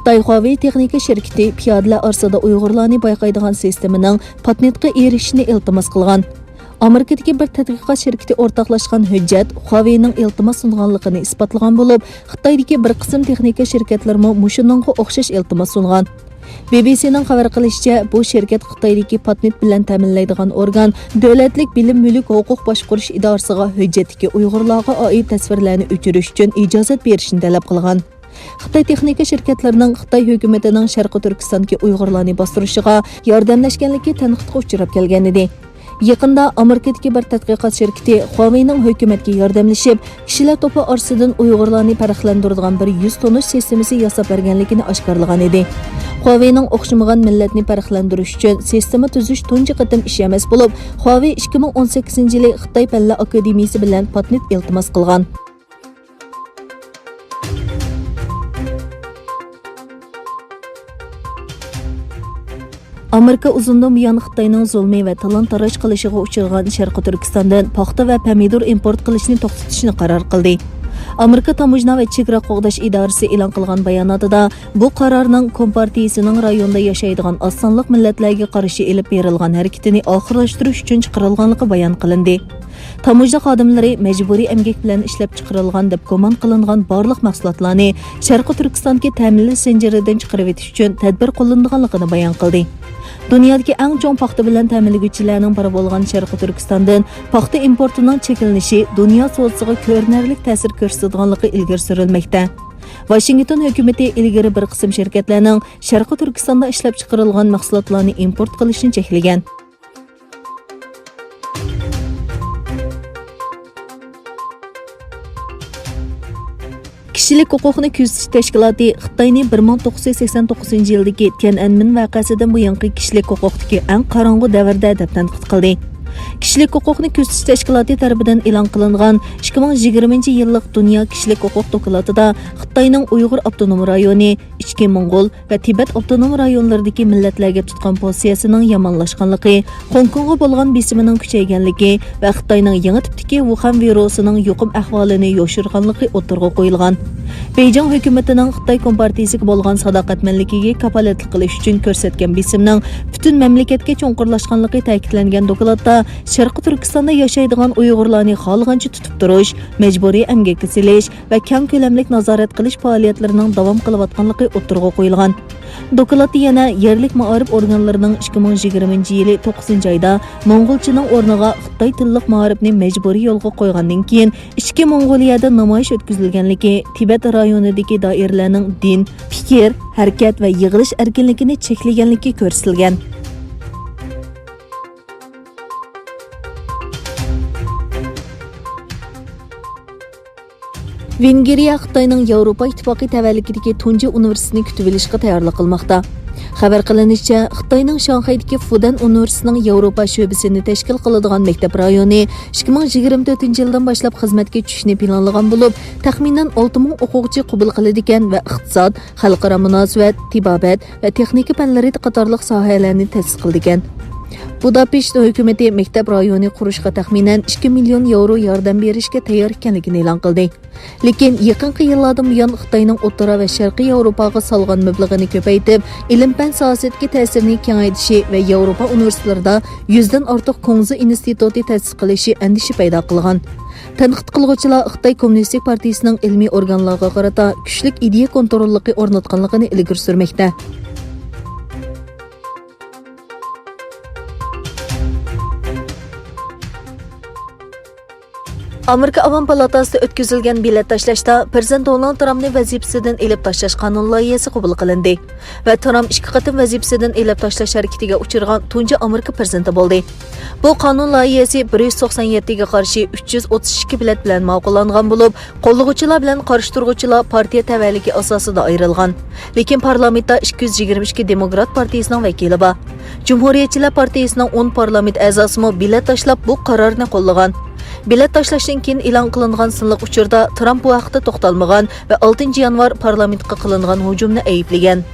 Xitoy Huawei texnika şirketi piyodalar orasida Uyg'urlarni bayqaydigan sistemaning patentga erishishni iltimos qilgan. Amerikadagi bir tadqiqot shirkati o'rtoqlashgan hujjat Huawei'ning iltimos sunganligini isbotlagan bo'lib, Xitoydagi bir qism texnika shirkatlarimi mushuningga o'xshash iltimos sungan. BBC'ning xabar qilishicha, bu shirkat Xitoydagi patent bilan ta'minlaydigan organ davlatlik bilim mulk huquq boshqarish idorasiga hujjatdagi Uyg'urlarga oid tasvirlarni o'chirish uchun ijozat berishni talab qilgan. Xitoy texnika shirkatlarining Xitoy hukumatining Sharqiy Turkistondagi Uyg'urlarni bostirishiga yordamlashganligi tanqidga uchrab kelgan edi. Yaqında Amerikadagi bir tadqiqot shirkati Huawei'ning hukumatga yordamlashib, kishilar to'pi orasidan Uyg'urlarni farqlantiradigan bir yuz tonish sistemasi yasab berganligini oshkorlagan edi. Huawei'ning o'xshamagan millatni farqlantirish uchun sistema tuzish tunji qatim ish emas bo'lib, Huawei 2018-yili Xitoy Fanlar akademiyasi bilan patent iltimos qilgan. Amerika uzundan buyon Xitoyning zulmiy va talon-taroj qilishiga uchragan Sharqiy Turkistondan paxta va pomidor import qilishni to'xtatishni qaror qildi. Amerika Tamojna va chegara qo'g'dash idorasi e'lon qilgan bayonotida bu qarorning Kompartiyasining rayonda yashaydigan oz sonli millatlarga qarshi elib berilgan harakatini oxirlashtirish uchun chiqarilganligi bayon qilindi. Tamojna xodimlari majburiy emgak bilan ishlab chiqarilgan deb gumon qilingan barliq mahsulotlarni Sharqiy Turkistondagi ta'minlash zanjiridan chiqarib o'tish uchun tadbir qo'llanganligini bayon qildi. Dunyodagi eng chong paxta bilan ta'minlovchilarning biri bo'lgan Sharqiy Turkistondan paxta importining cheklanishi dunyo savdosiga ko'rinarli ta'sir ko'rsatganligi ilgari surilmoqda. Washington hukumati ilgari bir qism shirkatlarning Sharqiy Turkistonda ishlab chiqarilgan mahsulotlarni import qilishni cheklagan. Kishilik huquqni kuzatish tashkiloti Xitoyning 1989-yildagi Tiananmen voqeasidan buyongi kishilik huquqdagi eng qorong'u davrda deb tanqid qildi. Kishilik huquqni kuzatish tashkiloti tomonidan e'lon qilingan 2020-yillik Dunyo kishilik huquq dokladida Xitoyning Uyg'ur avtonom rayoni, Ichki Mo'ng'ul va Tibet avtonom rayonlaridagi millatlarga tutgan pozitsiyasining yomonlashganligi, Hong Kongga bo'lgan bisimining kuchayganligi va Xitoyning yangi tipdagi Wuhan virusining yuqum ahvolini yoshirganligi o'tirg'a qo'yilgan. Beijing hukumatining Xitoy Kompartiyasiga bo'lgan sadoqatmanligiga kafolatlik qilish uchun ko'rsatgan bisimning butun mamlakatga cho'nqirlashganligi ta'kidlangan dokladda Sharqiy Turkistonda yashaydigan Uyg'urlarni xohlagancha tutib turish, majburiy emgakka silish va keng ko'lamli nazorat qilish faoliyatlarining davom qilayotganligi o'tirg'a qo'yilgan. Dokladda yana yerlik ma'arif organlarining 2020-yili 9-oyda Mo'ng'ulchaning o'rniga Xitoy tillik ma'arifni majburiy yo'lga qo'ygandan keyin Ichki Mo'ng'oliyada namoyish o'tkazilganligi, Tibet rayonidagi doiralarning din, fikr, harakat va yig'ilish erkinligini cheklaganligi ko'rsatilgan. Vengriya Xitoyning Yevropa ittifoqi tavallugidagi tunji universitetini kutib olishga tayyorlik qilmoqda. Xabar qilinishicha, Xitoyning Shanxaydagi Fudan universitetining Yevropa sho'basini tashkil qiladigan maktab rayoni 2024-yildan boshlab xizmatga tushishni planlagan bo'lib, taxminan 6000 o'quvchi qabul qiladi ekan va iqtisod, xalqaro munosabat, tibobat va texnika fanlari qatorliq sohalarni ta'sis qildi ekan. Budapesht hukumati maktab rayoni qurishga taxminan 2 million yevro yordam berishga tayyor ekanligini e'lon qildi. Lekin yaqinqi yillardan buyon Xitoyning O'rta va Sharqiy Yevropaga solgan mablag'ini ko'paytirib, ilm-fan sohasiga ta'sirini kengaytirishi va Yevropa universitetlarida 100 dan ortiq Kongzi instituti ta'sis qilishi andisha paydo qilgan. Tanqid qiluvchilar Xitoy Kommunistik partiyasining ilmiy organlariga qarata kuchli ideya kontrolligi o'rnatganligini ilgari surmoqda. Amerika Avam Palatasida o'tkazilgan bilet tashlashda Prezident Donald Trumpning vazifasidan elib tashlash qonun loyihasi qabul qilindi va Trump ikki qatim vazifasidan elib tashlash harakatiga uchirgan tunji Amerika prezidenti bo'ldi. Bu qonun loyihasi 197 ga qarshi 332 bilet bilan ma'qullangan bo'lib, qo'llovchilar bilan qarshi turuvchilar partiya tavalligi asosida ayrilgan. Lekin parlamentda 222 Demokrat partiyasining vakili bor. Cumhuriyetchilar partiyasining 10 parlament a'zosi bilet tashlab bu qarorni qo'llagan. Bilet tashlashdan keyin e'lon qilingan sinliq uchurda Trump bu haqda to'xtalmagan va 6 yanvar parlamentga qilingan hujumni ayblagan.